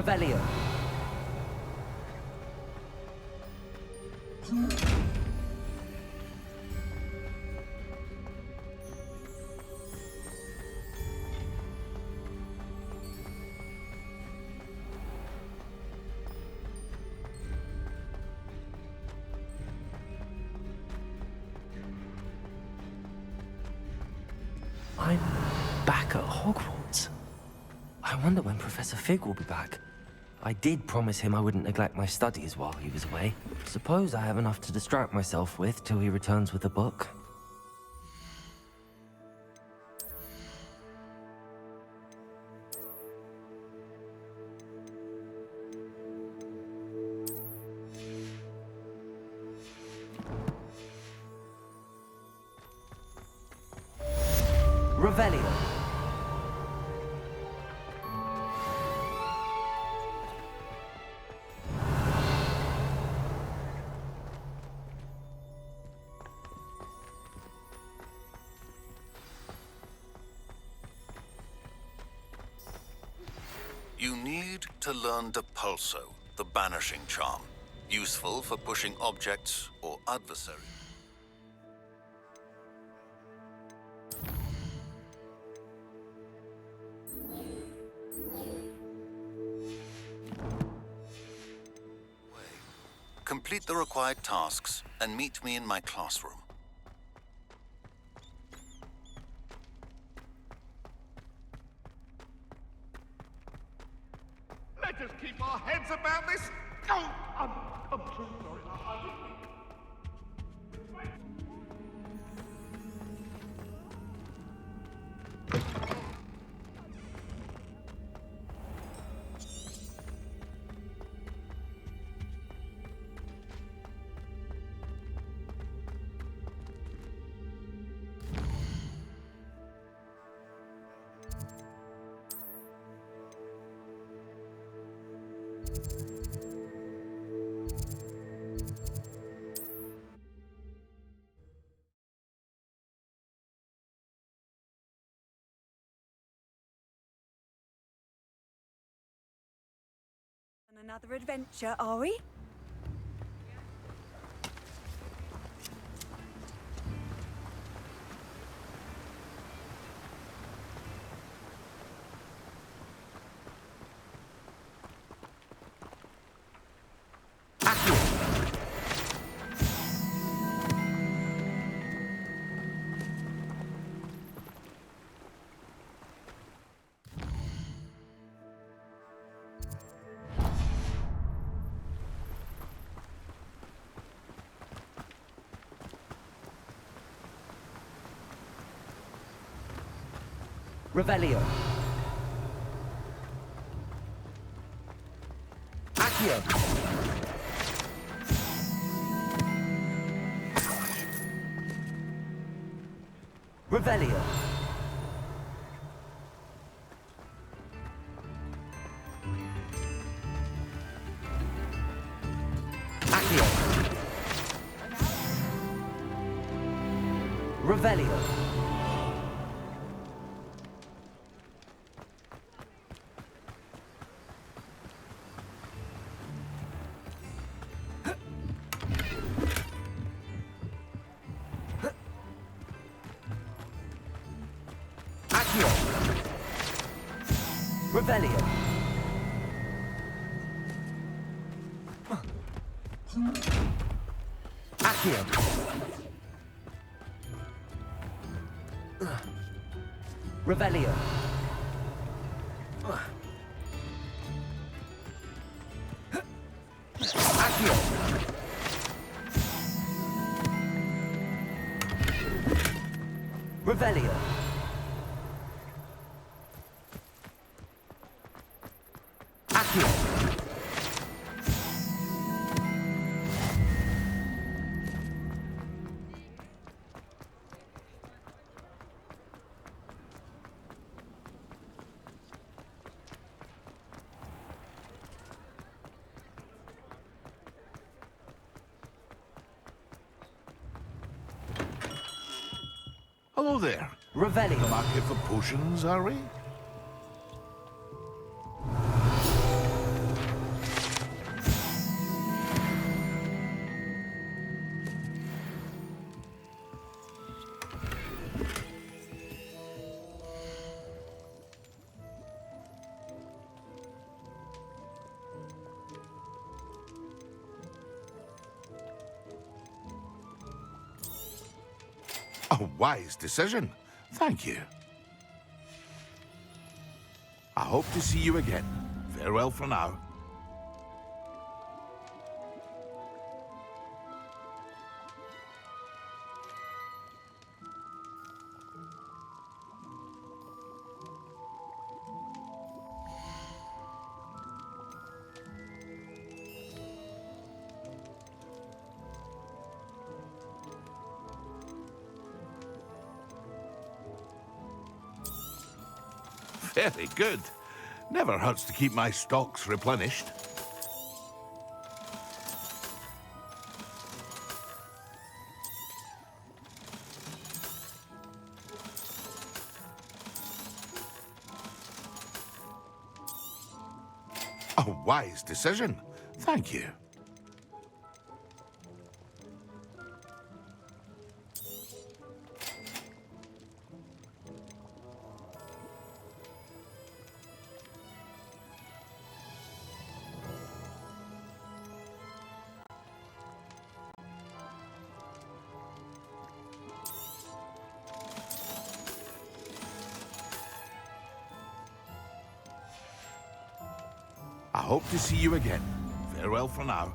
Revelio. I'm back at Hogwarts. I wonder when Professor Fig will be back. I did promise him I wouldn't neglect my studies while he was away. Suppose I have enough to distract myself with till he returns with a book. Revelio. You need to learn Depulso, the banishing charm, useful for pushing objects or adversaries. Complete the required tasks and meet me in my classroom. Let us keep our heads about this. Oh, I'm so sorry. On another adventure, are we? Revelio. Accio. Revelio. Accio. Revelio. Revelio. Accio. Revelio. Accio. Revelio. Accio. Hello there. Revelio. The market for potions, are we? A wise decision. Thank you. I hope to see you again. Farewell for now. Very good. Never hurts to keep my stocks replenished. A wise decision. Thank you. I hope to see you again. Farewell for now.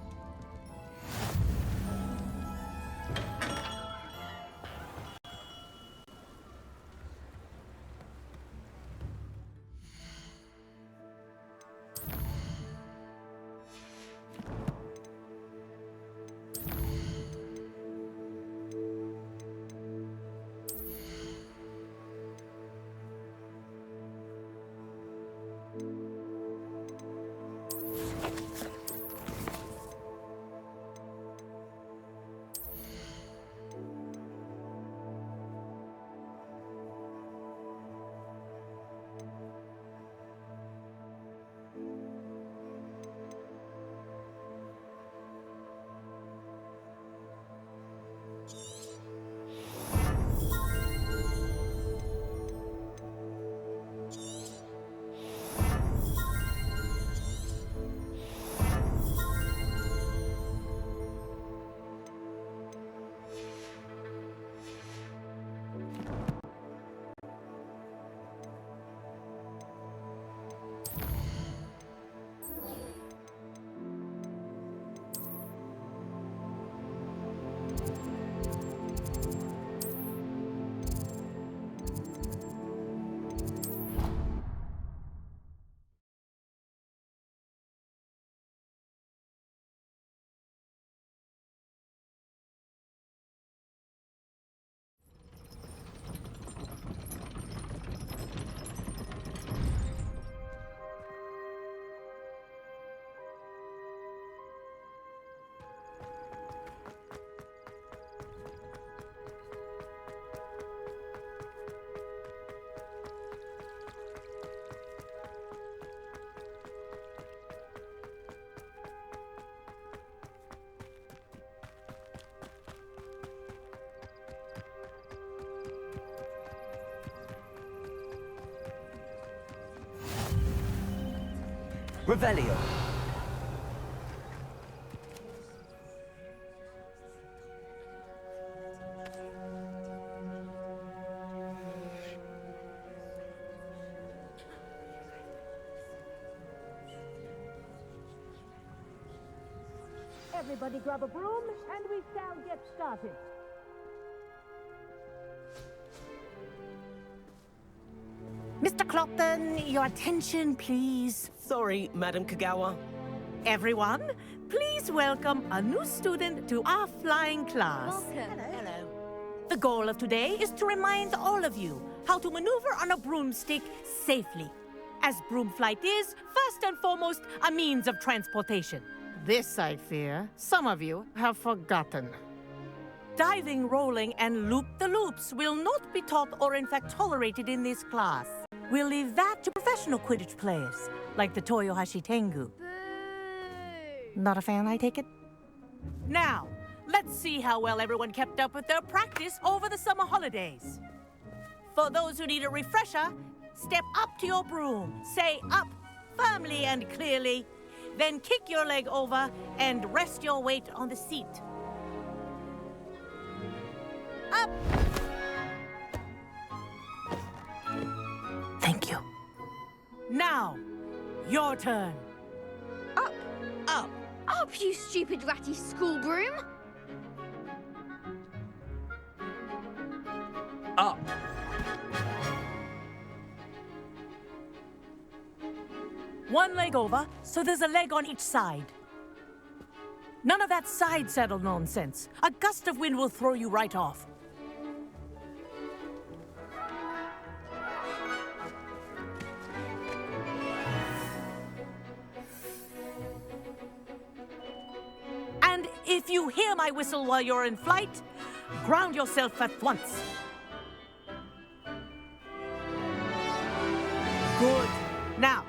Revelio. Everybody grab a broom, and we shall get started. Mr. Clopton, your attention, please. Sorry, Madam Kagawa. Everyone, please welcome a new student to our flying class. Hello. The goal of today is to remind all of you how to maneuver on a broomstick safely, as broom flight is, first and foremost, a means of transportation. This, I fear, some of you have forgotten. Diving, rolling, and loop-the-loops will not be taught or in fact tolerated in this class. We'll leave that to professional Quidditch players, like the Toyohashi Tengu. Not a fan, I take it? Now, let's see how well everyone kept up with their practice over the summer holidays. For those who need a refresher, step up to your broom, say up firmly and clearly, then kick your leg over and rest your weight on the seat. Up, your turn. Up. Up. Up, you stupid ratty school broom. Up. One leg over, so there's a leg on each side. None of that side saddle nonsense. A gust of wind will throw you right off. And if you hear my whistle while you're in flight, ground yourself at once. Good. Now,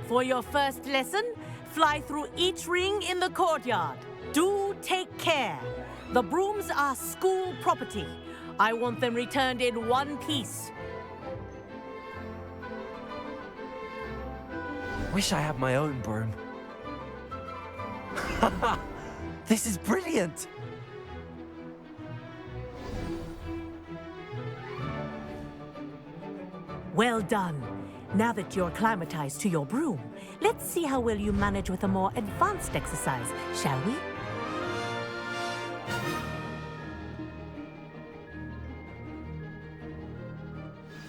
for your first lesson, fly through each ring in the courtyard. Do take care. The brooms are school property. I want them returned in one piece. Wish I had my own broom. This is brilliant! Well done. Now that you're acclimatized to your broom, let's see how well you manage with a more advanced exercise, shall we?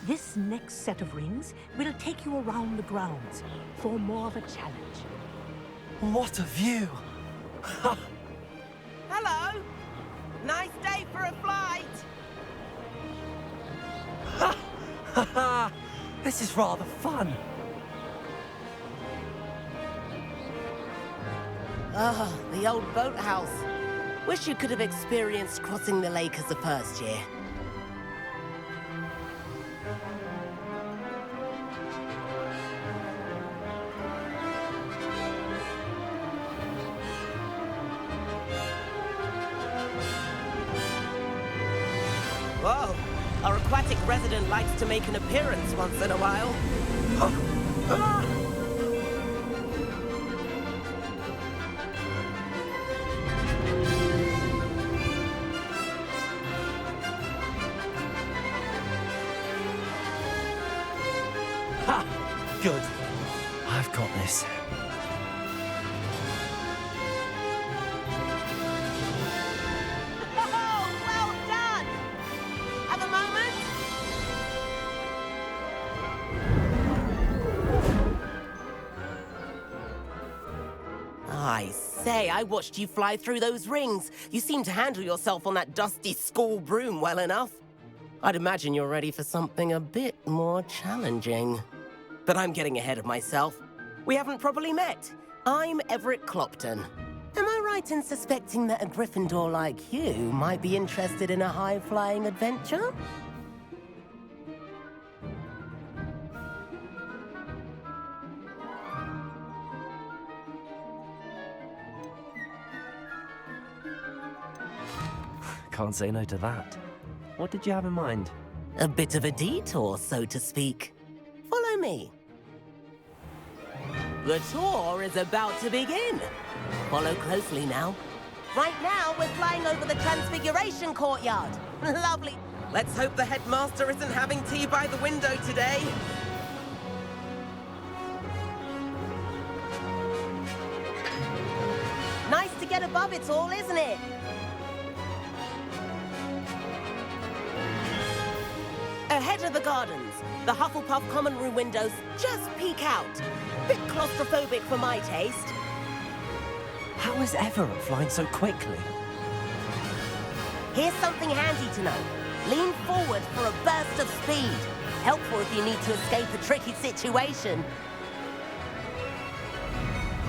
This next set of rings will take you around the grounds for more of a challenge. What a view! Hello. Nice day for a flight. This is rather fun. Ah, the old boathouse. Wish you could have experienced crossing the lake as a first year. Whoa, our aquatic resident likes to make an appearance once in a while. Ha! Good. I've got this. Oh, well done! Have a moment? I say, I watched you fly through those rings. You seem to handle yourself on that dusty school broom well enough. I'd imagine you're ready for something a bit more challenging. But I'm getting ahead of myself. We haven't properly met. I'm Everett Clopton. Am I right in suspecting that a Gryffindor like you might be interested in a high-flying adventure? Can't say no to that. What did you have in mind? A bit of a detour, so to speak. Follow me. The tour is about to begin. Follow closely now. Right now, we're flying over the Transfiguration Courtyard. Lovely. Let's hope the headmaster isn't having tea by the window today. Nice to get above it all, isn't it? Ahead of the gardens, the Hufflepuff common room windows just peek out. Bit claustrophobic for my taste. How is Everett flying so quickly? Here's something handy to know. Lean forward for a burst of speed. Helpful if you need to escape a tricky situation.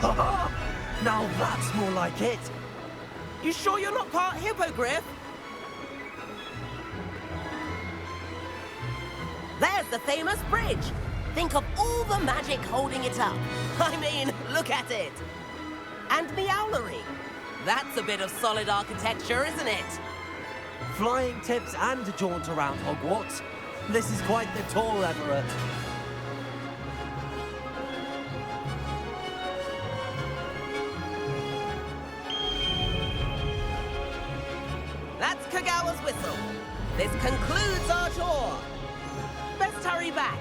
Now that's more like it. You sure you're not part hippogriff? There's the famous bridge. Think of all the magic holding it up. I mean, look at it. And Meowlery. That's a bit of solid architecture, isn't it? Flying tips and a jaunt around Hogwarts. This is quite the tour, Everett. That's Kagawa's whistle. This concludes our tour. Best hurry back.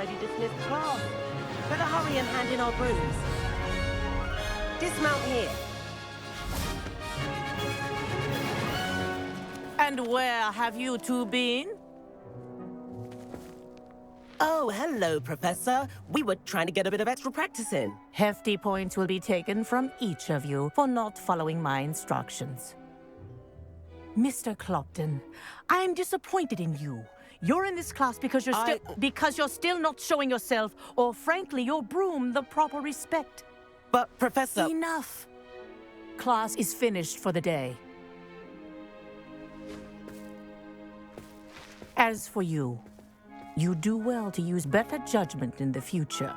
already dismissed class. Better hurry and hand in our brooms. Dismount here. And where have you two been? Oh, hello, Professor. We were trying to get a bit of extra practice in. Hefty points will be taken from each of you for not following my instructions. Mr. Clopton, I'm disappointed in you. You're in this class because you're still not showing yourself, or frankly, your broom the proper respect. But, Professor... Enough. Class is finished for the day. As for you, you do well to use better judgment in the future.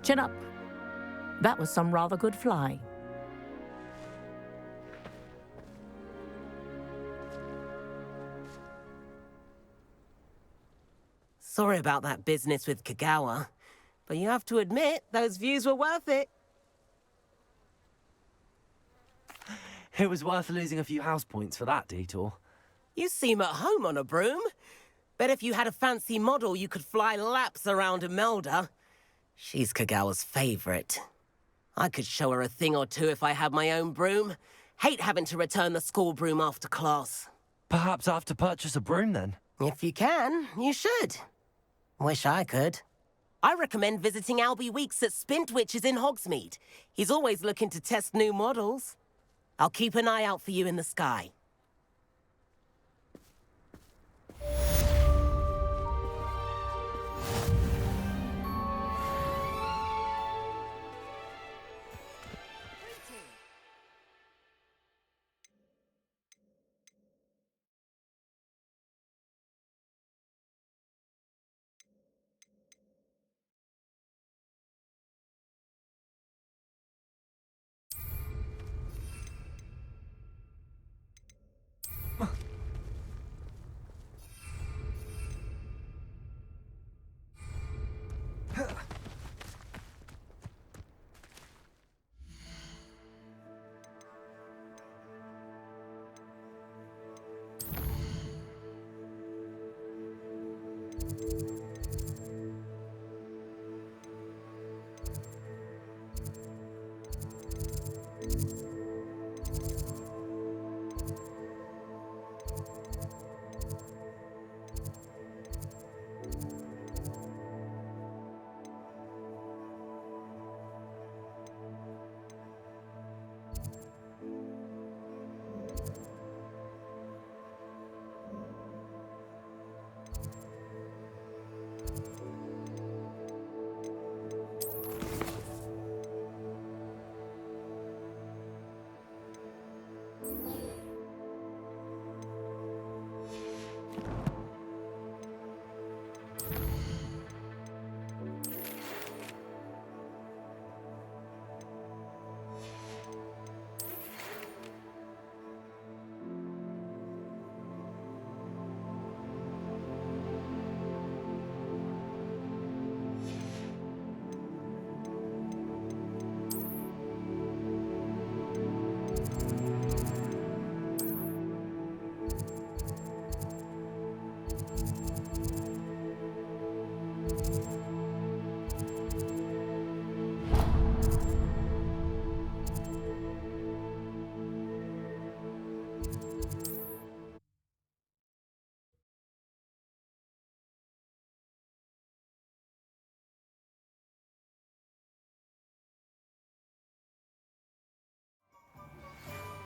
Chin up. That was some rather good flying. Sorry about that business with Kagawa, but you have to admit, those views were worth it. It was worth losing a few house points for that detour. You seem at home on a broom. Bet if you had a fancy model, you could fly laps around Imelda. She's Kagawa's favorite. I could show her a thing or two if I had my own broom. Hate having to return the school broom after class. Perhaps I have to purchase a broom then. If you can, you should. Wish I could. I recommend visiting Albie Weeks at Spintwitches in Hogsmeade. He's always looking to test new models. I'll keep an eye out for you in the sky.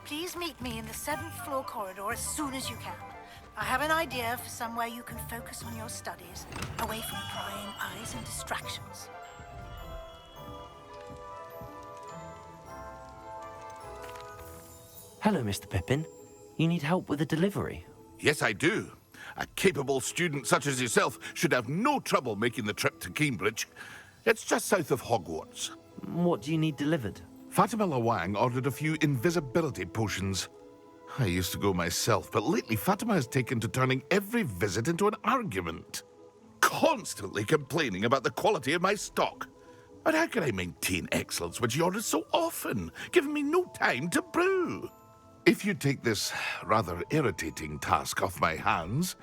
Please meet me in the 7th floor corridor as soon as you can. I have an idea for somewhere you can focus on your studies, away from prying eyes and distractions. Hello, Mr. Pippin. You need help with a delivery? Yes, I do. A capable student such as yourself should have no trouble making the trip to Cambridge. It's just south of Hogwarts. What do you need delivered? Fatima Lawang ordered a few invisibility potions. I used to go myself, but lately Fatima has taken to turning every visit into an argument. Constantly complaining about the quality of my stock. But how can I maintain excellence when she orders so often, giving me no time to brew? If you take this rather irritating task off my hands,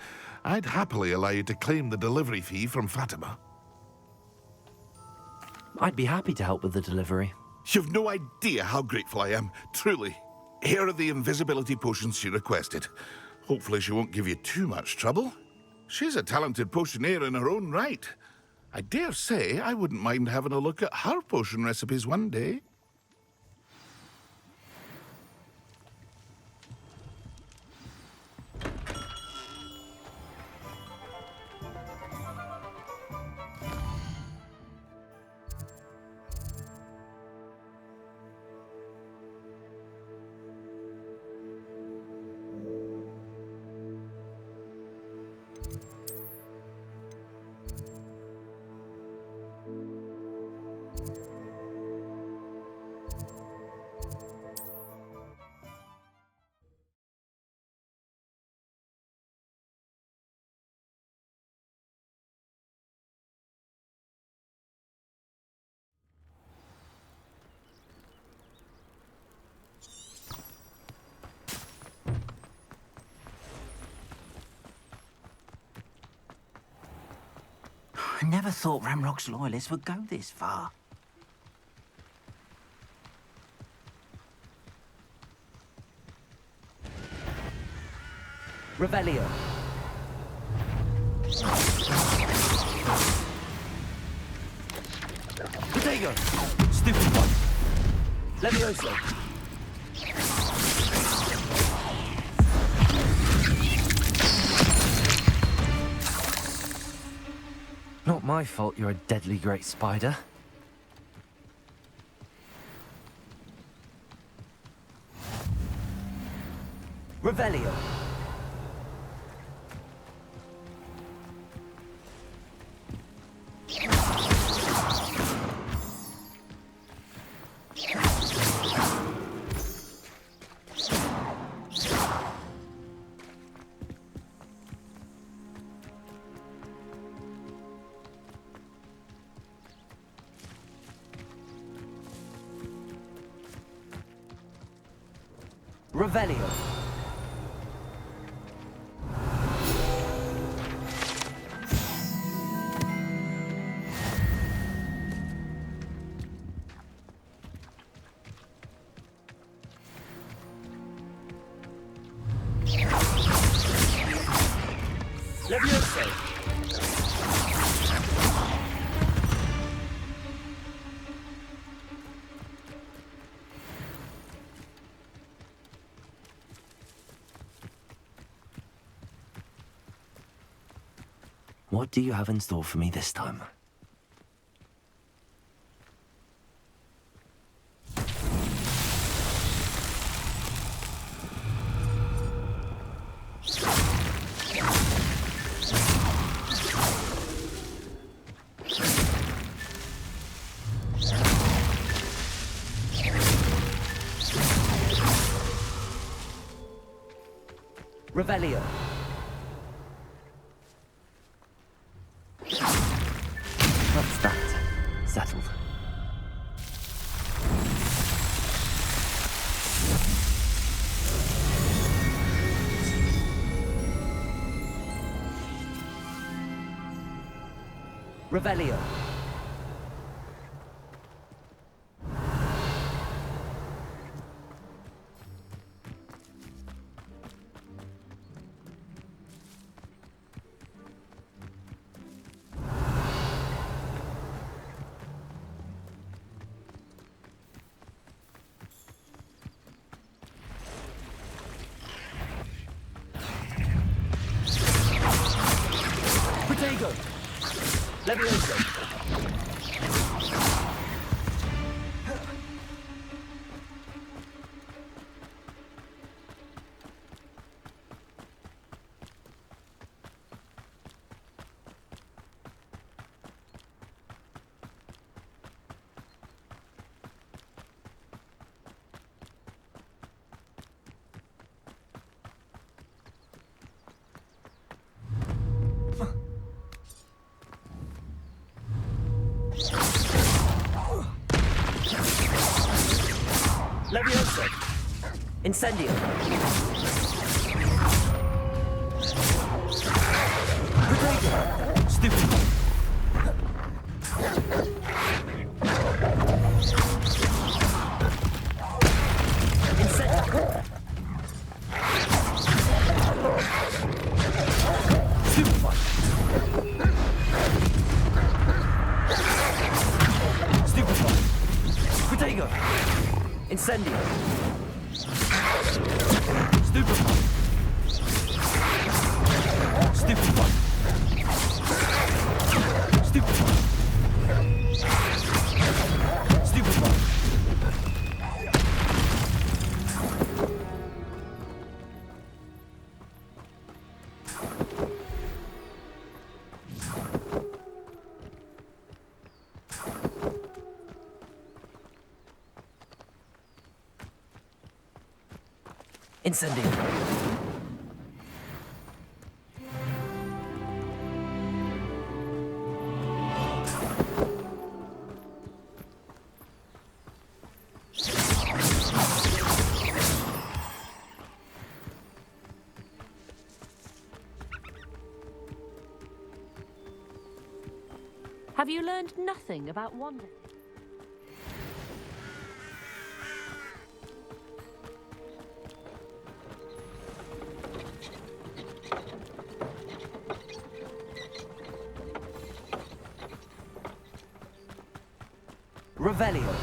I'd happily allow you to claim the delivery fee from Fatima. I'd be happy to help with the delivery. You've no idea how grateful I am, truly. Here are the invisibility potions she requested. Hopefully she won't give you too much trouble. She's a talented potioneer in her own right. I dare say I wouldn't mind having a look at her potion recipes one day. I never thought Ramrock's loyalists would go this far. Revelio. Potato! Stupid one. Levioso. Not my fault you're a deadly great spider. Revelio. Revelio. Levioso. What do you have in store for me this time? Revelio. That's that. Settled. Revelio. Protego! Levioso! Levioso! Incendio! Incendio! Stupefy! Stupefy! Stupefy! Stupefy! Incendio! Have you learned nothing about wandering? Revelio!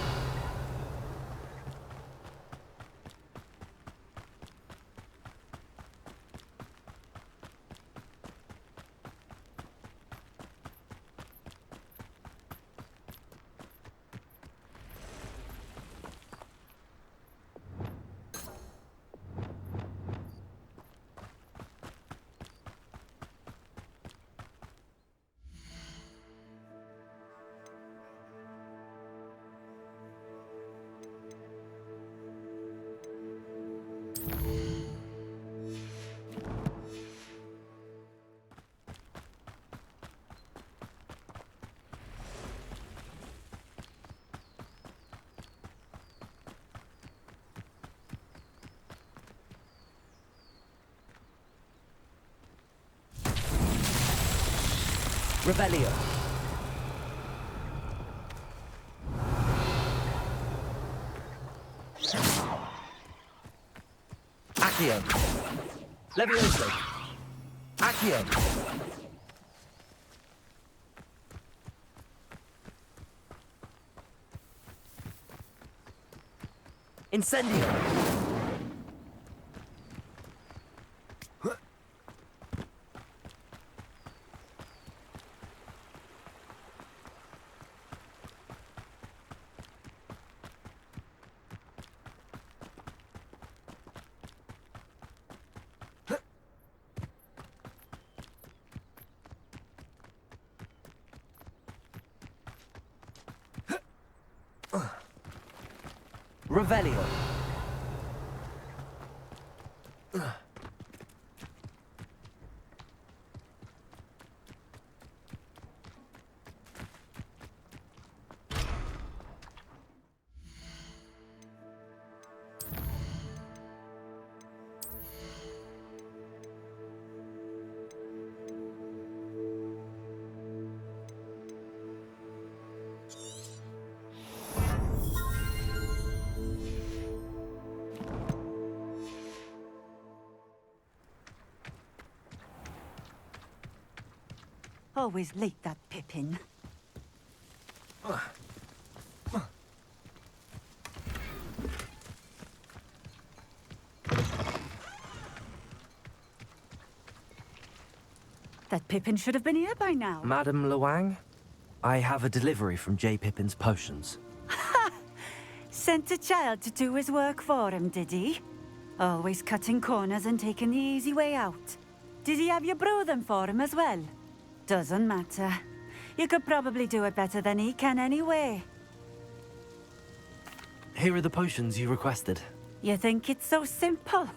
Revelio! Accio! Levioso! Accio! Incendio! Revelio! Always late, that Pippin. That Pippin should have been here by now. Madam Luang, I have a delivery from J. Pippin's potions. Sent a child to do his work for him, did he? Always cutting corners and taking the easy way out. Did he have you brew them for him as well? Doesn't matter. You could probably do it better than he can anyway. Here are the potions you requested. You think it's so simple?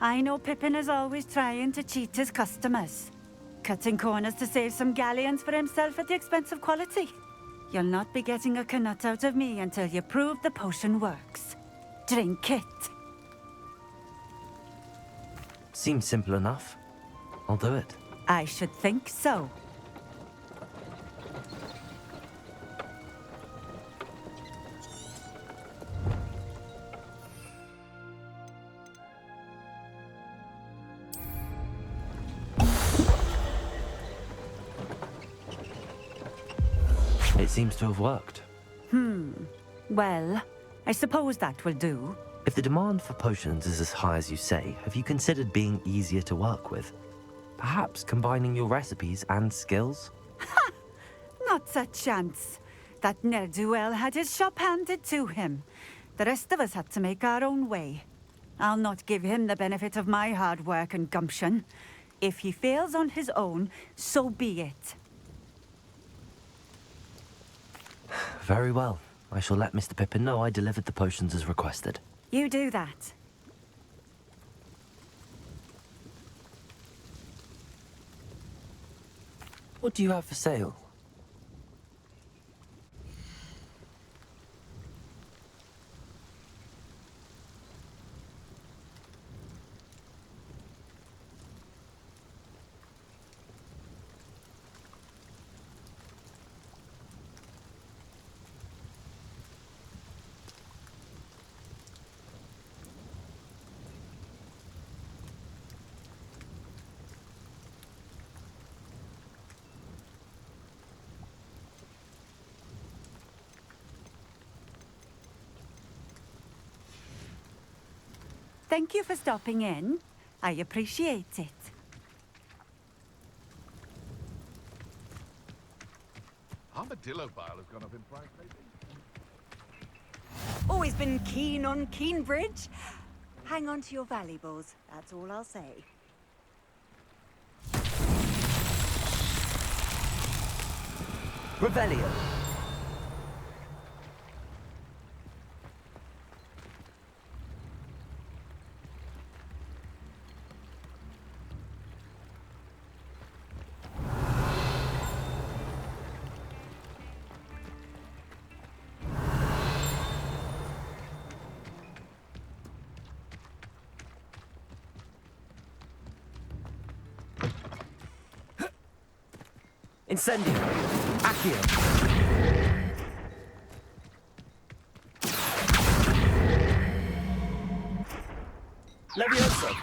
I know Pippin is always trying to cheat his customers. Cutting corners to save some galleons for himself at the expense of quality. You'll not be getting a canut out of me until you prove the potion works. Drink it. Seems simple enough. I'll do it. I should think so. It seems to have worked. Well, I suppose that will do. If the demand for potions is as high as you say, have you considered being easier to work with? Perhaps combining your recipes and skills? Not a chance. That ne'er-do-well had his shop handed to him. The rest of us had to make our own way. I'll not give him the benefit of my hard work and gumption. If he fails on his own, so be it. Very well. I shall let Mr. Pippin know I delivered the potions as requested. You do that. What do you have for sale? Thank you for stopping in. I appreciate it. Armadillo bile has gone up in price lately. Always been keen on Keenbridge. Hang on to your valuables, that's all I'll say. Revelio. Incendio. Accio. Levioso.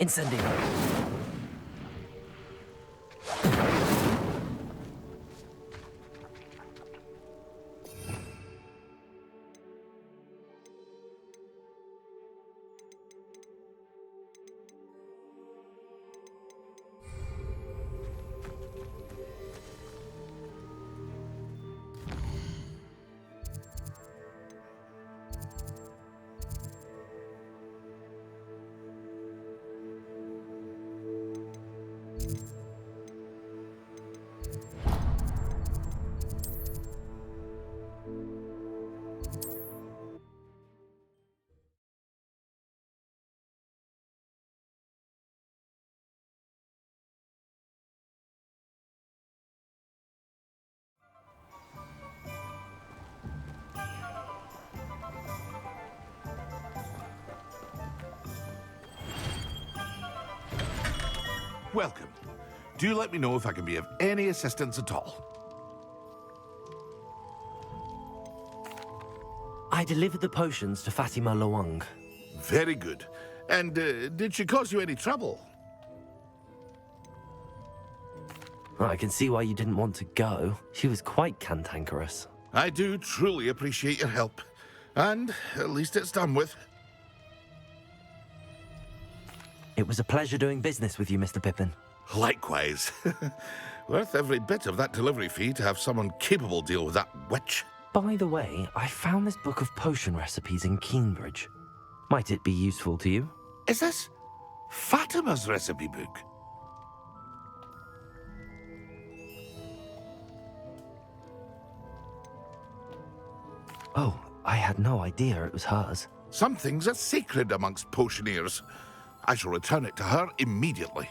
Incendio. Welcome. Do let me know if I can be of any assistance at all. I delivered the potions to Fatima Loang. Very good. And did she cause you any trouble? I can see why you didn't want to go. She was quite cantankerous. I do truly appreciate your help. And at least it's done with. It was a pleasure doing business with you, Mr. Pippin. Likewise. Worth every bit of that delivery fee to have someone capable deal with that witch. By the way, I found this book of potion recipes in Keenbridge. Might it be useful to you? Is this Fatima's recipe book? Oh, I had no idea it was hers. Some things are sacred amongst potioneers. I shall return it to her immediately.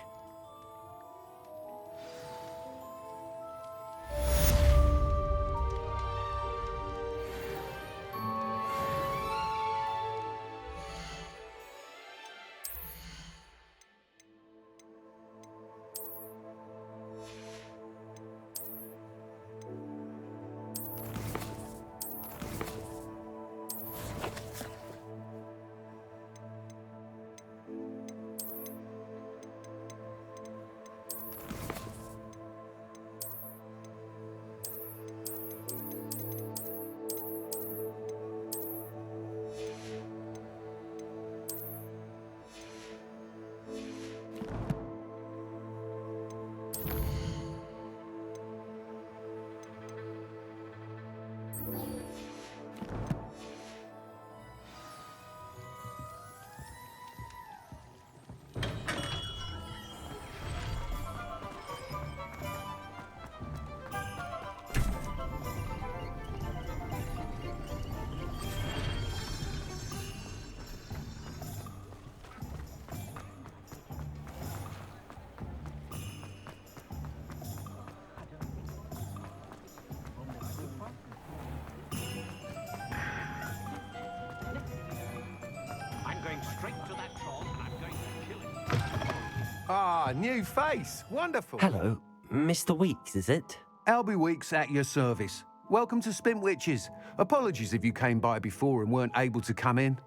Ah, new face. Wonderful. Hello, Mr. Weeks, is it? Albie Weeks at your service. Welcome to Spintwitches. Apologies if you came by before and weren't able to come in.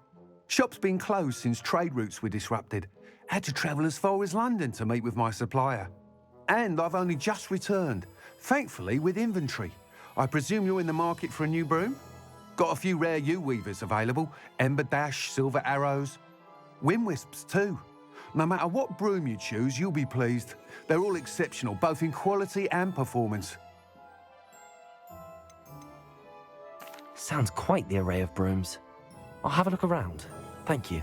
Shop's been closed since trade routes were disrupted. Had to travel as far as London to meet with my supplier. And I've only just returned, thankfully with inventory. I presume you're in the market for a new broom? Got a few rare U-weavers available. Ember Dash, Silver Arrows. Wind Wisps too. No matter what broom you choose, you'll be pleased. They're all exceptional, both in quality and performance. Sounds quite the array of brooms. I'll have a look around. Thank you.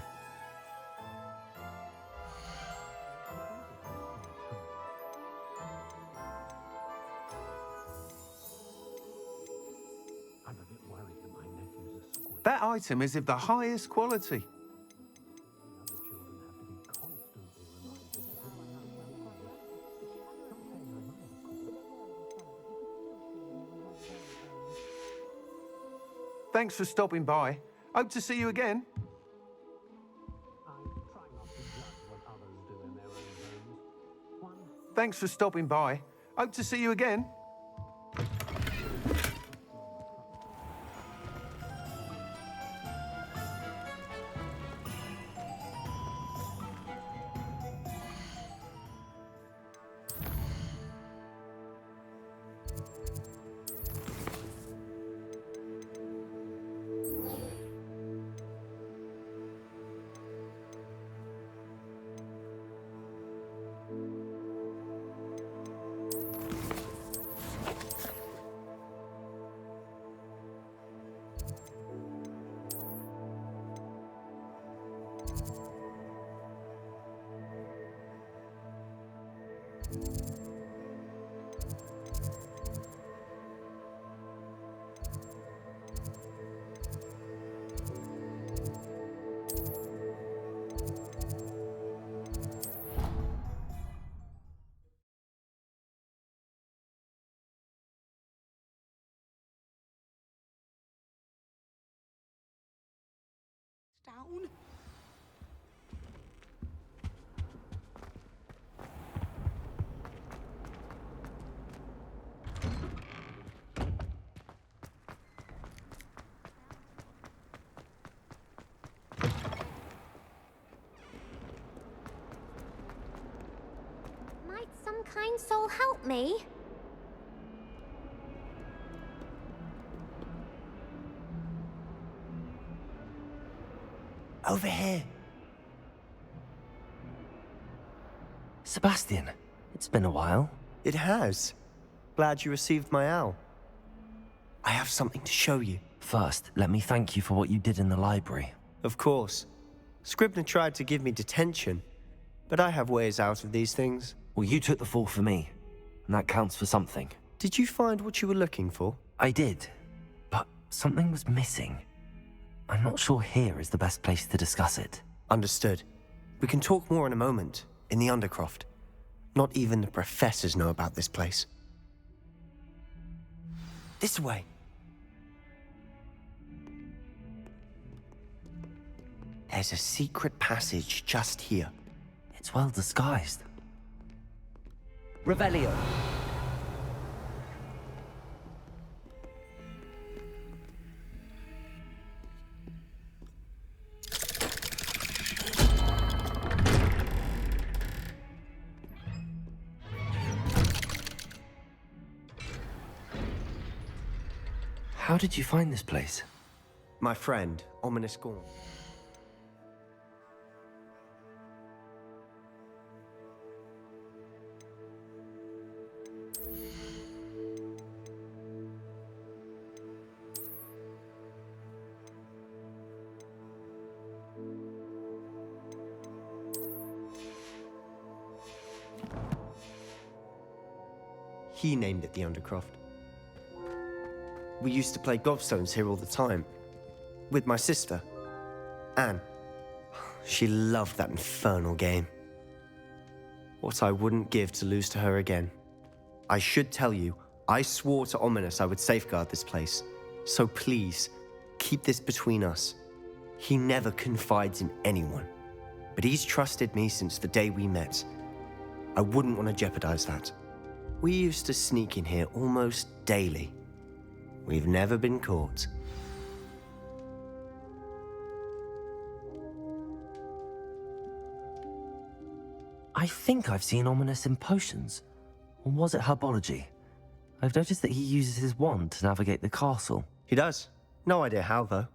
That item is of the highest quality. Thanks for stopping by. Hope to see you again. Thanks for stopping by. Hope to see you again. Down. Might some kind soul help me? Over here. Sebastian, it's been a while. It has. Glad you received my owl. I have something to show you. First, let me thank you for what you did in the library. Of course. Scribner tried to give me detention, but I have ways out of these things. Well, you took the fall for me, and that counts for something. Did you find what you were looking for? I did, but something was missing. I'm not sure here is the best place to discuss it. Understood. We can talk more in a moment, in the Undercroft. Not even the professors know about this place. This way. There's a secret passage just here. It's well disguised. Revelio. How did you find this place? My friend, Ominous Gorn. He named it the Undercroft. We used to play gobstones here all the time. With my sister, Anne. She loved that infernal game. What I wouldn't give to lose to her again. I should tell you, I swore to Ominous I would safeguard this place. So please, keep this between us. He never confides in anyone. But he's trusted me since the day we met. I wouldn't want to jeopardize that. We used to sneak in here almost daily. We've never been caught. I think I've seen Ominous in potions. Or was it herbology? I've noticed that he uses his wand to navigate the castle. He does. No idea how, though.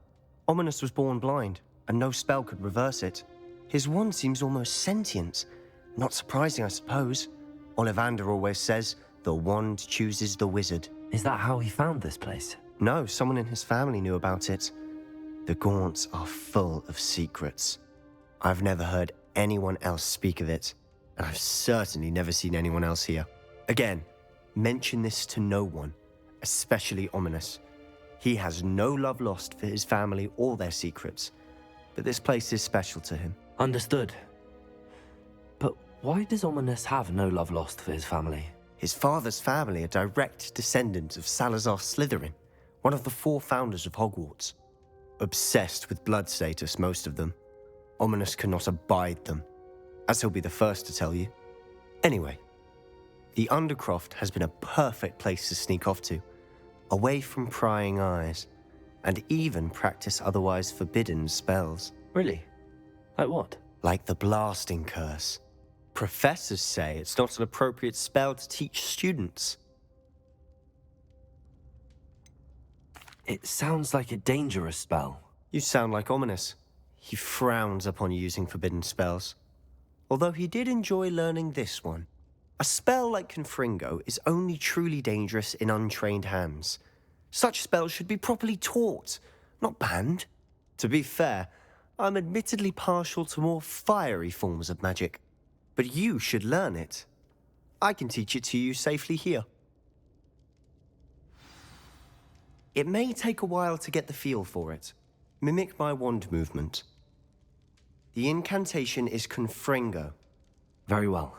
Ominous was born blind, and no spell could reverse it. His wand seems almost sentient. Not surprising, I suppose. Ollivander always says, the wand chooses the wizard. Is that how he found this place? No, someone in his family knew about it. The Gaunts are full of secrets. I've never heard anyone else speak of it, and I've certainly never seen anyone else here. Again, mention this to no one, especially Ominous. He has no love lost for his family or their secrets, but this place is special to him. Understood. But why does Ominous have no love lost for his family? His father's family are direct descendants of Salazar Slytherin, one of the 4 founders of Hogwarts. Obsessed with blood status, most of them. Ominous cannot abide them, as he'll be the first to tell you. Anyway, the Undercroft has been a perfect place to sneak off to, away from prying eyes, and even practice otherwise forbidden spells. Really? Like what? Like the blasting curse. Professors say it's not an appropriate spell to teach students. It sounds like a dangerous spell. You sound like Ominous. He frowns upon using forbidden spells. Although he did enjoy learning this one. A spell like Confringo is only truly dangerous in untrained hands. Such spells should be properly taught, not banned. To be fair, I'm admittedly partial to more fiery forms of magic. But you should learn it. I can teach it to you safely here. It may take a while to get the feel for it. Mimic my wand movement. The incantation is Confringo. Very well.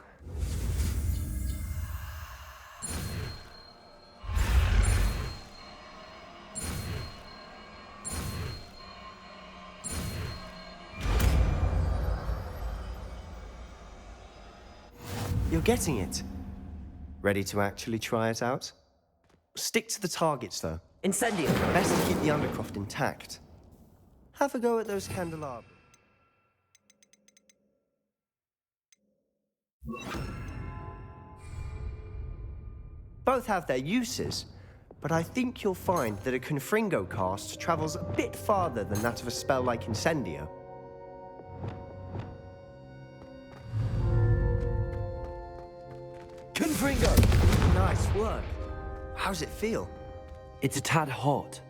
You're getting it. Ready to actually try it out? Stick to the targets, though. Incendio! Best to keep the Undercroft intact. Have a go at those candelabras. Both have their uses, but I think you'll find that a Confringo cast travels a bit farther than that of a spell like Incendio. Confringo! Nice work. How's it feel? It's a tad hot.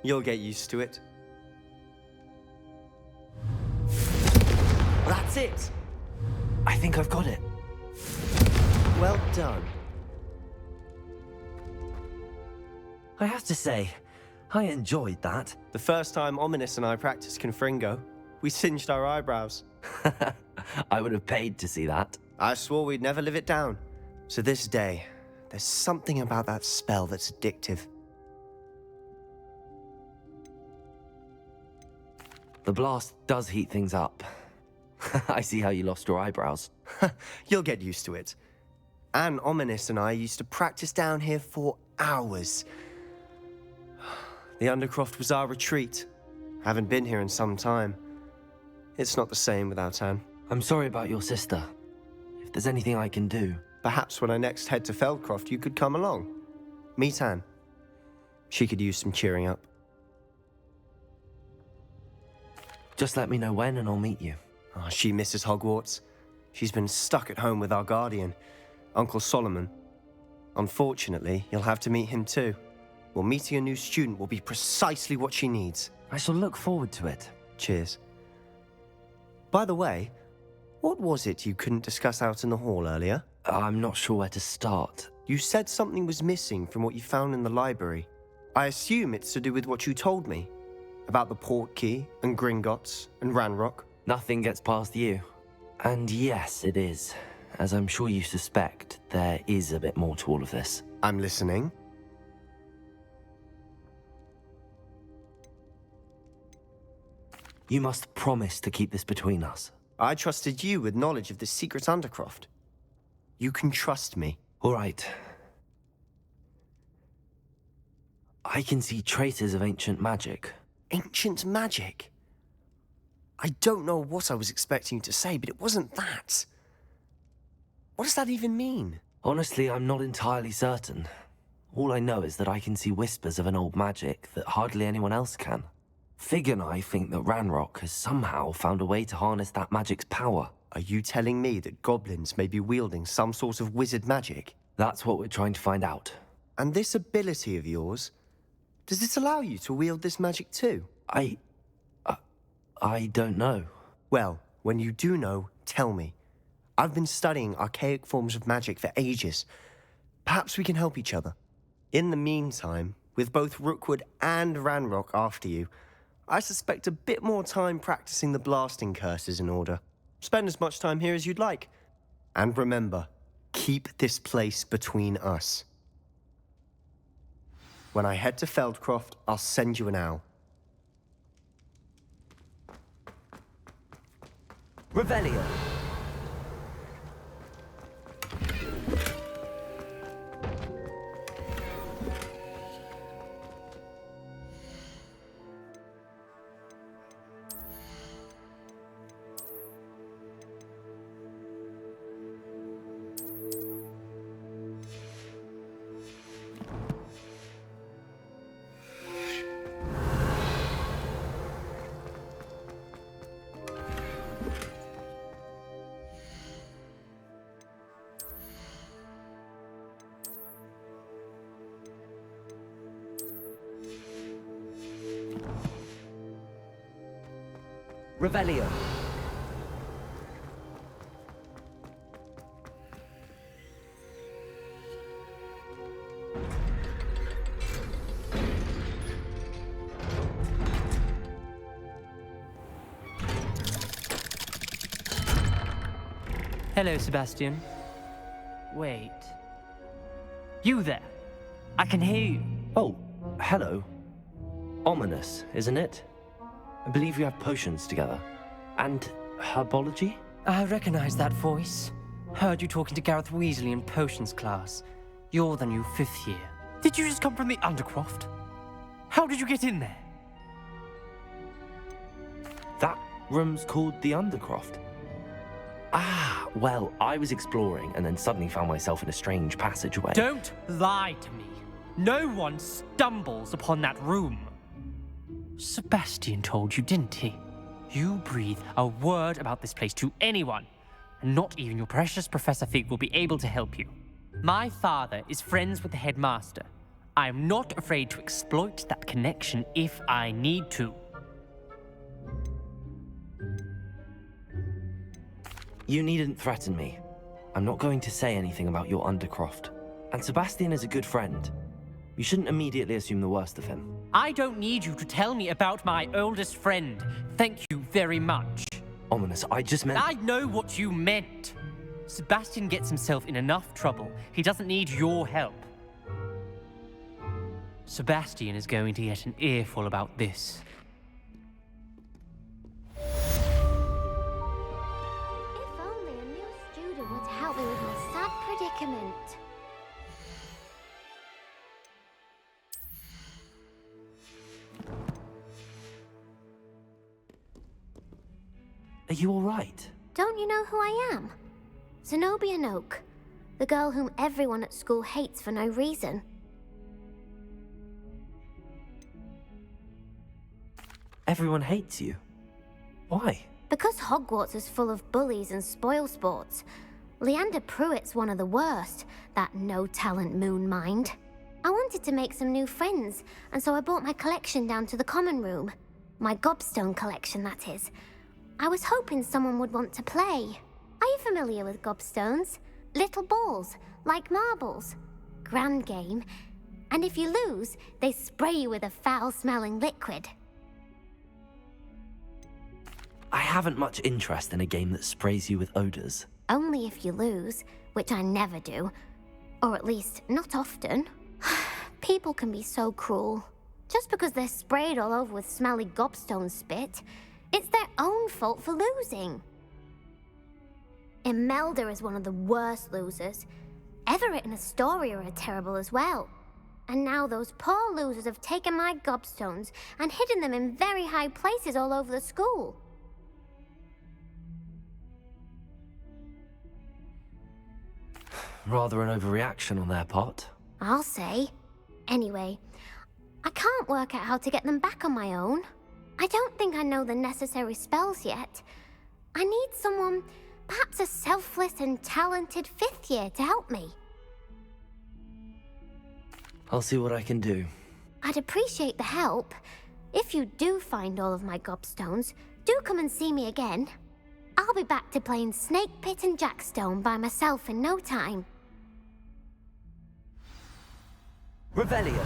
You'll get used to it. That's it! I think I've got it. Well done. I have to say, I enjoyed that. The first time Ominous and I practiced Confringo, we singed our eyebrows. I would have paid to see that. I swore we'd never live it down. To this day, there's something about that spell that's addictive. The blast does heat things up. I see how you lost your eyebrows. You'll get used to it. Anne, Ominous and I used to practice down here for hours. The Undercroft was our retreat. Haven't been here in some time. It's not the same without Anne. I'm sorry about your sister. If there's anything I can do... Perhaps when I next head to Feldcroft, you could come along. Meet Anne. She could use some cheering up. Just let me know when and I'll meet you. Oh, she misses Hogwarts. She's been stuck at home with our guardian, Uncle Solomon. Unfortunately, you'll have to meet him too. Well, meeting a new student will be precisely what she needs. I shall look forward to it. Cheers. By the way, what was it you couldn't discuss out in the hall earlier? I'm not sure where to start. You said something was missing from what you found in the library. I assume it's to do with what you told me. About the Portkey, and Gringotts, and Ranrock. Nothing gets past you. And yes, it is. As I'm sure you suspect, there is a bit more to all of this. I'm listening. You must promise to keep this between us. I trusted you with knowledge of the secret Undercroft. You can trust me. All right. I can see traces of ancient magic. Ancient magic? I don't know what I was expecting you to say, but it wasn't that. What does that even mean? Honestly, I'm not entirely certain. All I know is that I can see whispers of an old magic that hardly anyone else can. Fig and I think that Ranrock has somehow found a way to harness that magic's power. Are you telling me that goblins may be wielding some sort of wizard magic? That's what we're trying to find out. And this ability of yours, does it allow you to wield this magic too? I don't know. Well, when you do know, tell me. I've been studying archaic forms of magic for ages. Perhaps we can help each other. In the meantime, with both Rookwood and Ranrock after you, I suspect a bit more time practicing the blasting curse is in order. Spend as much time here as you'd like. And remember, keep this place between us. When I head to Feldcroft, I'll send you an owl. Revelio. Revelio. Hello, Sebastian. Wait. You there? I can hear you. Oh, hello. Ominous, isn't it? I believe you have potions together. And herbology? I recognize that voice. Heard you talking to Gareth Weasley in potions class. You're the new 5th year. Did you just come from the Undercroft? How did you get in there? That room's called the Undercroft. Ah, well, I was exploring and then suddenly found myself in a strange passageway. Don't lie to me. No one stumbles upon that room. Sebastian told you, didn't he? You breathe a word about this place to anyone, and not even your precious Professor Fig will be able to help you. My father is friends with the headmaster. I am not afraid to exploit that connection if I need to. You needn't threaten me. I'm not going to say anything about your Undercroft. And Sebastian is a good friend. You shouldn't immediately assume the worst of him. I don't need you to tell me about my oldest friend. Thank you very much. Ominous, I just meant... I know what you meant. Sebastian gets himself in enough trouble. He doesn't need your help. Sebastian is going to get an earful about this. If only a new student would help me with my sad predicament. Are you all right? Don't you know who I am? Zenobia Noak, the girl whom everyone at school hates for no reason. Everyone hates you. Why? Because Hogwarts is full of bullies and spoilsports. Leander Pruitt's one of the worst, that no-talent moon mind. I wanted to make some new friends, and so I brought my collection down to the common room. My gobstone collection, that is. I was hoping someone would want to play. Are you familiar with gobstones? Little balls, like marbles. Grand game. And if you lose, they spray you with a foul-smelling liquid. I haven't much interest in a game that sprays you with odors. Only if you lose, which I never do. Or at least, not often. People can be so cruel. Just because they're sprayed all over with smelly gobstone spit, it's their own fault for losing. Imelda is one of the worst losers. Everett and Astoria are terrible as well. And now those poor losers have taken my gobstones and hidden them in very high places all over the school. Rather an overreaction on their part. I'll say. Anyway, I can't work out how to get them back on my own. I don't think I know the necessary spells yet. I need someone, perhaps a selfless and talented 5th year to help me. I'll see what I can do. I'd appreciate the help. If you do find all of my gobstones, do come and see me again. I'll be back to playing Snake Pit and Jackstone by myself in no time. Revelio.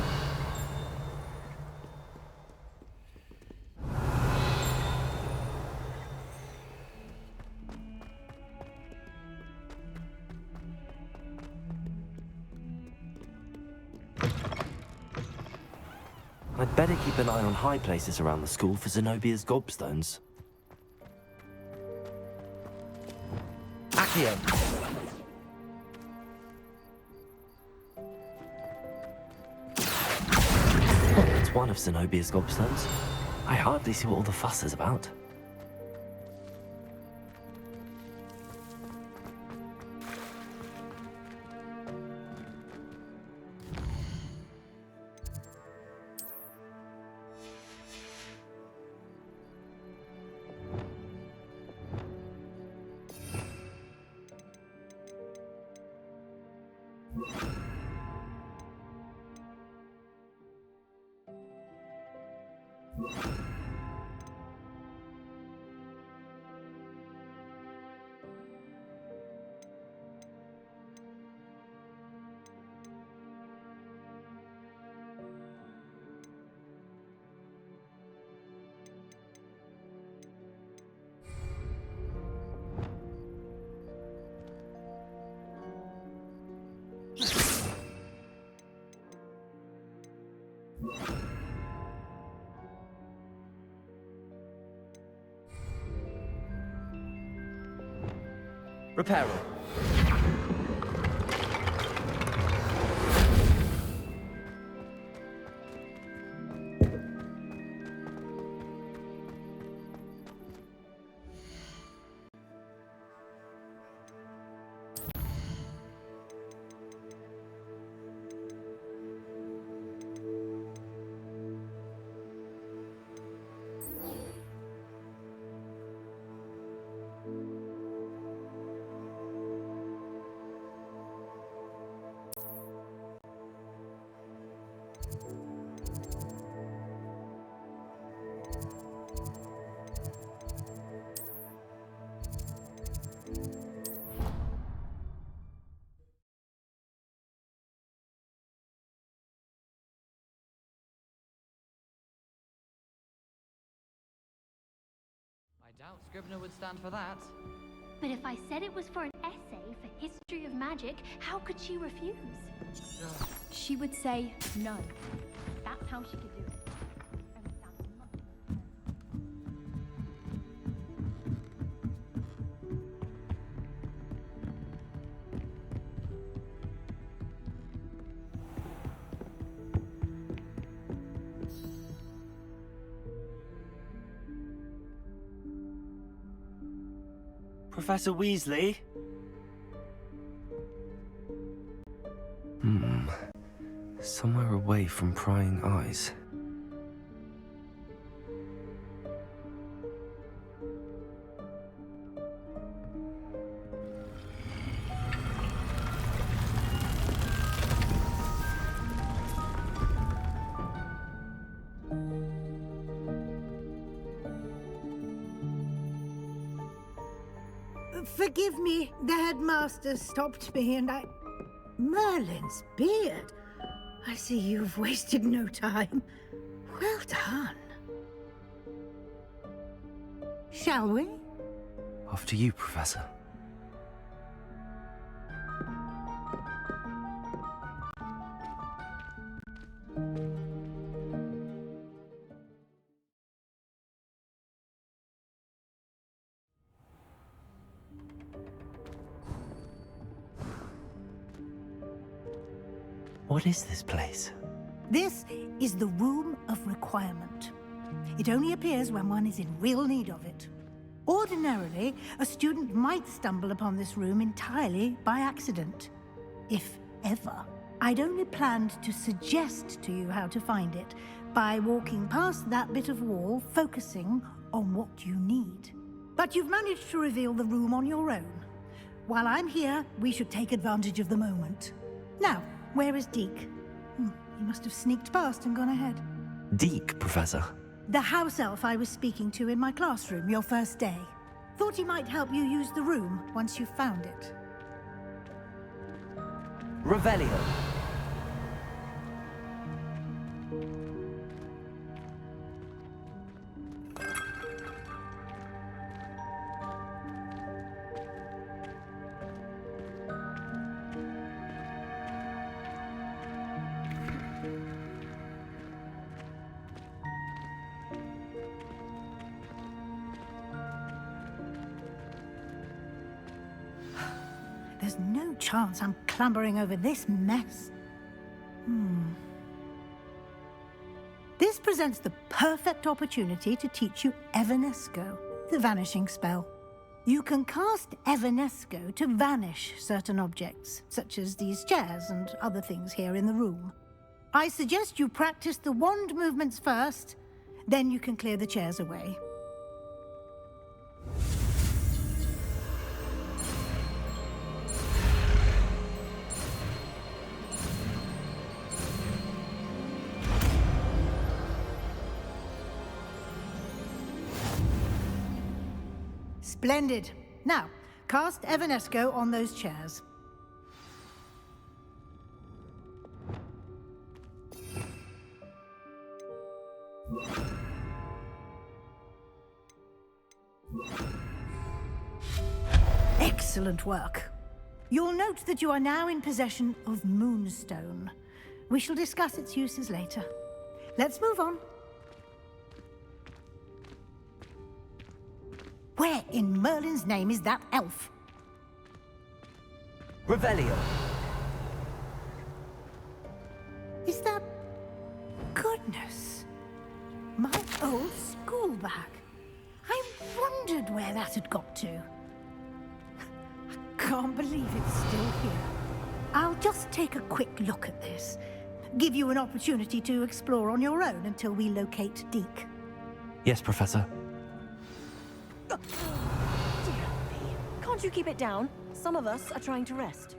I'd better keep an eye on high places around the school for Zenobia's gobstones. Accio! It's one of Zenobia's gobstones. I hardly see what all the fuss is about. Reparo. I doubt Scribner would stand for that. But if I said it was for an essay for history of magic, how could she refuse? She would say no. That's how she could do it. Professor Weasley? Somewhere away from prying eyes. Forgive me, the headmaster stopped me and I... Merlin's beard. I see you've wasted no time. Well done. Shall we? After you, Professor. What is this place? This is the Room of Requirement. It only appears when one is in real need of it. Ordinarily, a student might stumble upon this room entirely by accident. If ever. I'd only planned to suggest to you how to find it by walking past that bit of wall, focusing on what you need. But you've managed to reveal the room on your own. While I'm here, we should take advantage of the moment. Now, where is Deke? He must have sneaked past and gone ahead. Deke, Professor. The house elf I was speaking to in my classroom your first day. Thought he might help you use the room once you found it. Revelio. There's no chance I'm clambering over this mess. This presents the perfect opportunity to teach you Evanesco, the vanishing spell. You can cast Evanesco to vanish certain objects, such as these chairs and other things here in the room. I suggest you practice the wand movements first, then you can clear the chairs away. Splendid. Now, cast Evanesco on those chairs. Excellent work. You'll note that you are now in possession of Moonstone. We shall discuss its uses later. Let's move on. Where in Merlin's name is that elf? Revelio. Is that... Goodness. My old school bag. I wondered where that had got to. I can't believe it's still here. I'll just take a quick look at this. Give you an opportunity to explore on your own until we locate Deke. Yes, Professor. Dear me. Can't you keep it down? Some of us are trying to rest.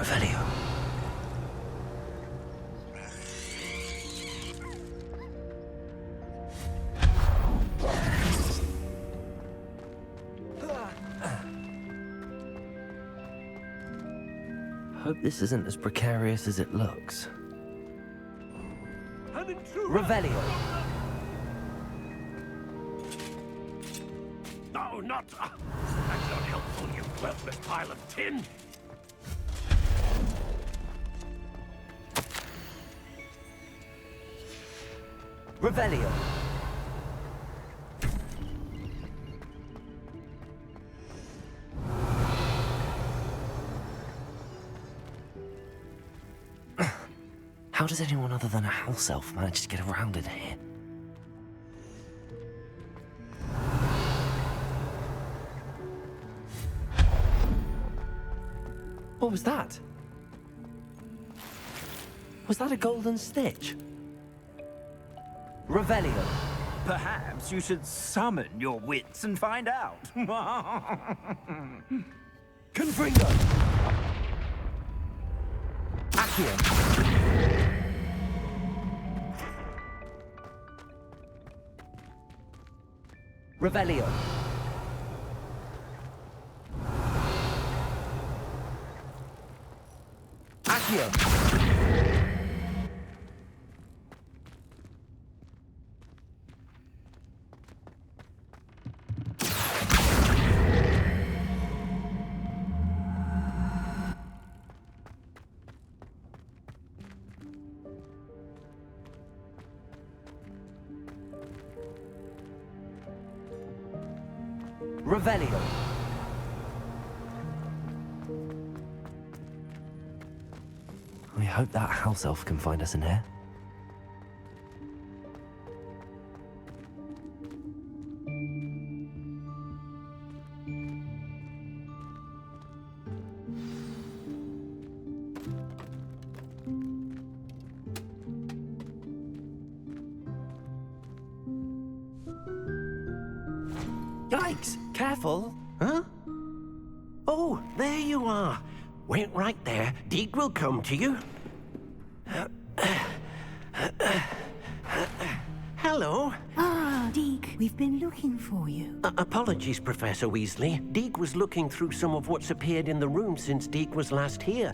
Revelio. Hope this isn't as precarious as it looks. Revelio. No, not... That's not helpful, you worthless pile of tin! Revelio. How does anyone other than a house elf manage to get around in here? What was that? Was that a golden stitch? Revelio. Perhaps you should summon your wits and find out. Confringo. Accio. Revelio. Accio. you. Revelio. I hope that house elf can find us in here. Yikes! Careful! Huh? Oh, there you are. Wait right there. Deke will come to you. Hello. Ah, Deke, we've been looking for you. Apologies, Professor Weasley. Deke was looking through some of what's appeared in the room since Deke was last here.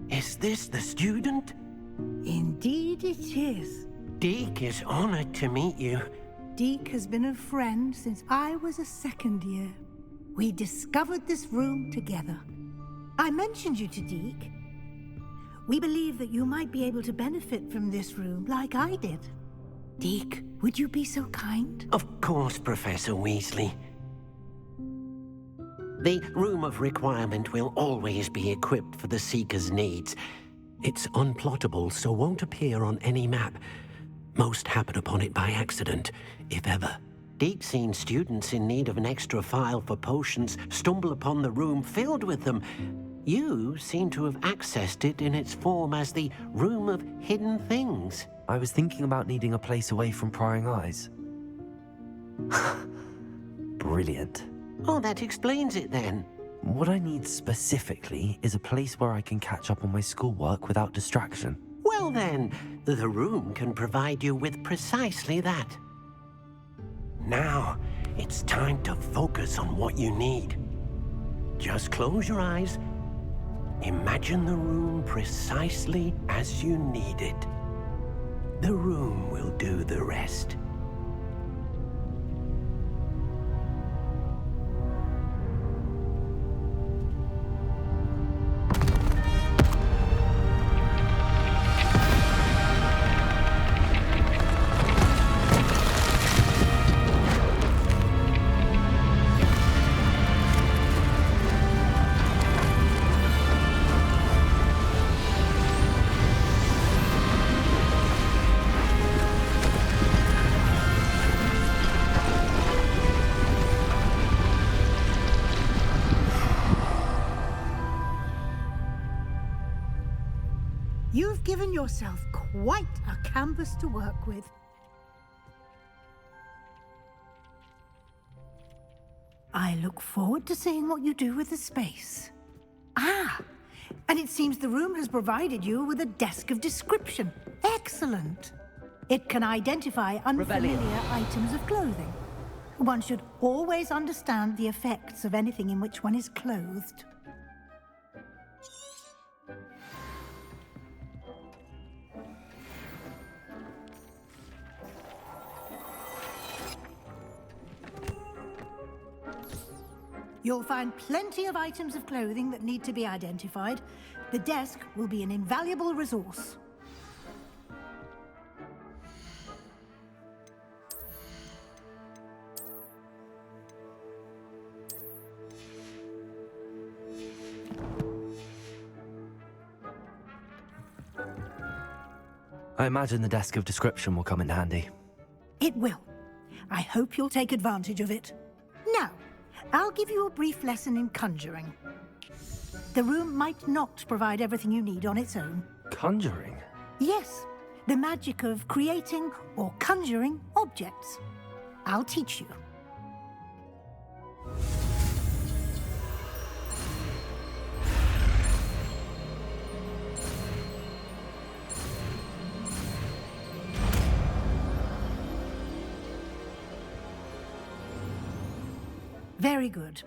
Is this the student? Indeed it is. Deke is honored to meet you. Deke has been a friend since I was a second year. We discovered this room together. I mentioned you to Deke. We believe that you might be able to benefit from this room like I did. Deke, would you be so kind? Of course, Professor Weasley. The Room of Requirement will always be equipped for the Seeker's needs. It's unplottable, so won't appear on any map. Most happen upon it by accident, if ever. Deke's seen students in need of an extra file for potions stumble upon the room filled with them. You seem to have accessed it in its form as the Room of Hidden Things. I was thinking about needing a place away from prying eyes. Brilliant. Oh, that explains it then. What I need specifically is a place where I can catch up on my schoolwork without distraction. Well then, the room can provide you with precisely that. Now, it's time to focus on what you need. Just close your eyes. Imagine the room precisely as you need it. The room will do the rest. You've given yourself quite a canvas to work with. I look forward to seeing what you do with the space. Ah, and it seems the room has provided you with a desk of description. Excellent. It can identify unfamiliar items of clothing. One should always understand the effects of anything in which one is clothed. You'll find plenty of items of clothing that need to be identified. The desk will be an invaluable resource. I imagine the desk of description will come in handy. It will. I hope you'll take advantage of it. Now, I'll give you a brief lesson in conjuring. The room might not provide everything you need on its own. Conjuring? Yes, the magic of creating or conjuring objects. I'll teach you. Very good.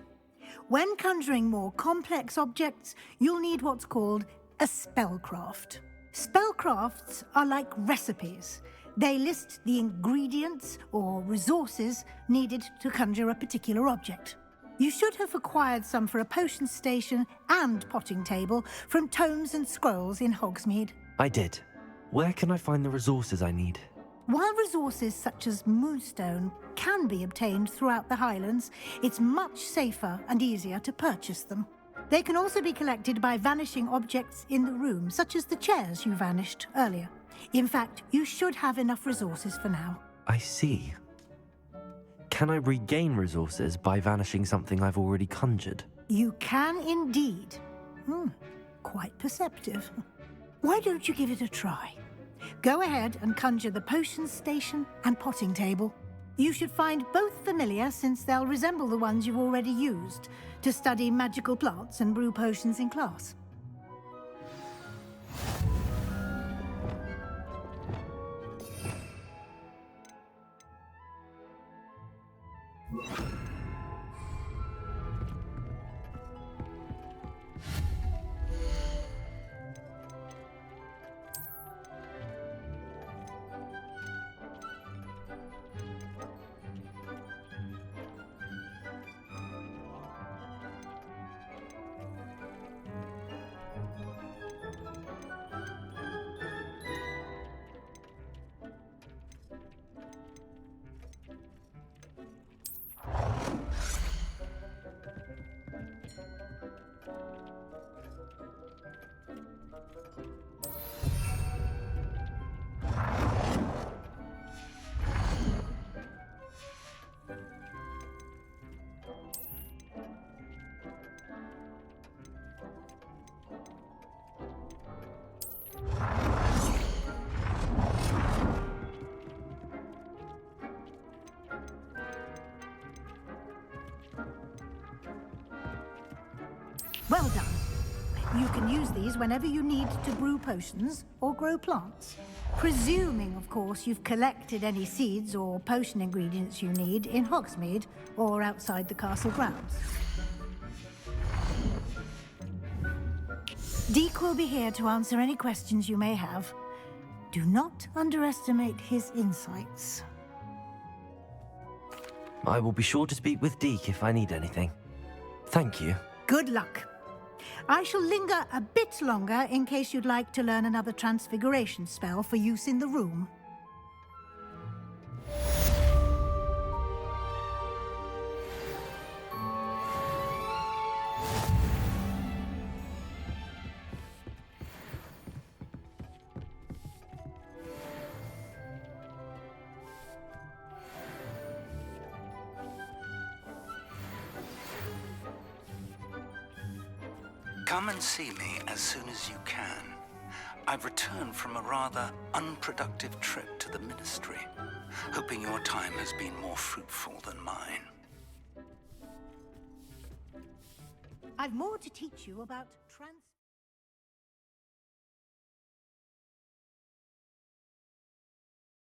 When conjuring more complex objects, you'll need what's called a spellcraft. Spellcrafts are like recipes. They list the ingredients or resources needed to conjure a particular object. You should have acquired some for a potion station and potting table from tomes and scrolls in Hogsmeade. I did. Where can I find the resources I need? While resources such as moonstone can be obtained throughout the Highlands, it's much safer and easier to purchase them. They can also be collected by vanishing objects in the room, such as the chairs you vanished earlier. In fact, you should have enough resources for now. I see. Can I regain resources by vanishing something I've already conjured? You can indeed. Quite perceptive. Why don't you give it a try? Go ahead and conjure the potion station and potting table. You should find both familiar, since they'll resemble the ones you've already used to study magical plants and brew potions in class. Well done. You can use these whenever you need to brew potions or grow plants. Presuming, of course, you've collected any seeds or potion ingredients you need in Hogsmeade or outside the castle grounds. Deek will be here to answer any questions you may have. Do not underestimate his insights. I will be sure to speak with Deek if I need anything. Thank you. Good luck. I shall linger a bit longer in case you'd like to learn another transfiguration spell for use in the room. Come and see me as soon as you can. I've returned from a rather unproductive trip to the Ministry, hoping your time has been more fruitful than mine. I've more to teach you about